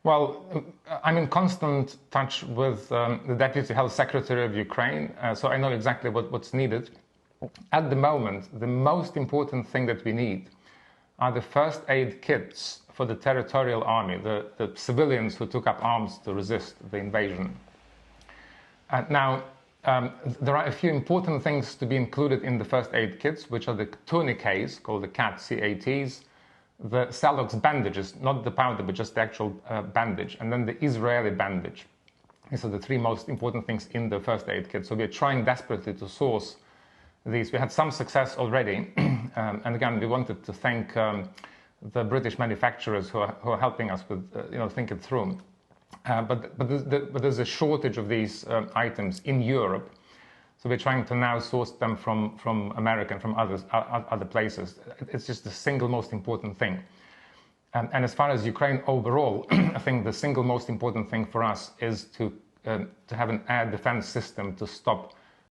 Well, I'm in constant touch with the Deputy Health Secretary of Ukraine, so I know exactly what's needed. At the moment, the most important thing that we need are the first aid kits for the territorial army, the civilians who took up arms to resist the invasion. Now, there are a few important things to be included in the first aid kits, which are the tourniquets, called the CATs, the Celox bandages, not the powder, but just the actual bandage, and then the Israeli bandage. These are the three most important things in the first aid kit. So we're trying desperately to source these. We had some success already, and again, we wanted to thank the British manufacturers who are helping us with, think it through. But there's a shortage of these items in Europe. So we're trying to now source them from America and from other places. It's just the single most important thing. And as far as Ukraine overall, I think the single most important thing for us is to have an air defense system to stop